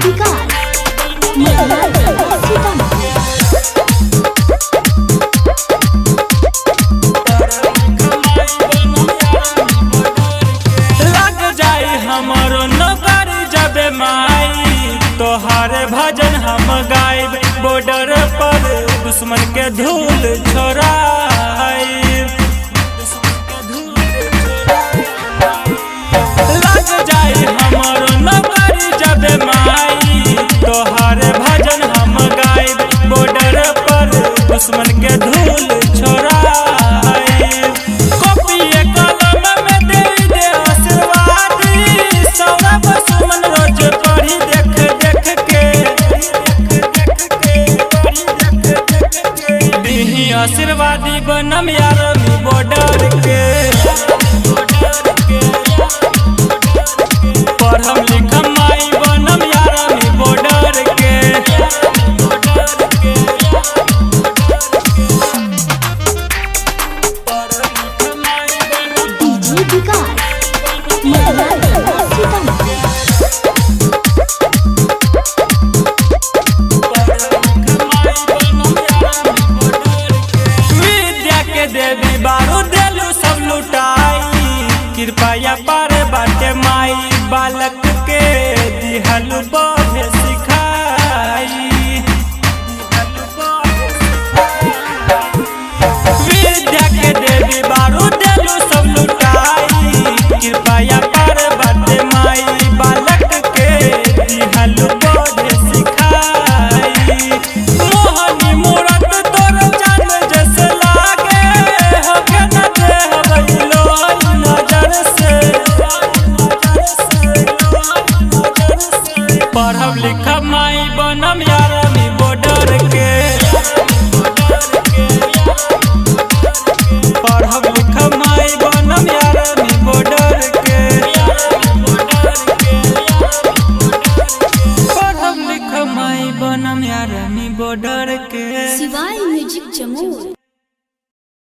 विकास लग जाई हमारो नौकर जब माई तोहार भजन हम गायब बॉर्डर पर दुश्मन के धूल छोड़ाई। लग जाई हमारो नौकर जब माई तोहार भजन हम गायब बॉर्डर पर दुश्मन के धूल छोड़ाई। कॉपी कलम में दे दे आशीर्वाद सौरभ सुमन रोज पढ़ी देख देख के दीही आशीर्वादी बनम यार बॉर्डर के पढ़म लिखम माई बनम यार बॉर्डर के। विद्या के देवी बारू देलू सब लुटाई कृपया पर बाटे माई बालक के दिहल बढ़े सिखाई। विद्या के देवी बारू देलू सब लुटाई कृपया पर बाटे माई बालक के दिहल बढ़े सिखाई। मोहनी मूरत तोर जान जैसे लागे होके न दे हवैलो नजर से पढ़ब लिखब माई बनम यार बॉर्डर के पढ़ब लिखब माई बनम यार बॉर्डर के पढ़ब लिखब माई बनम यार बॉर्डर के। शिवाय म्यूजिक जमूर।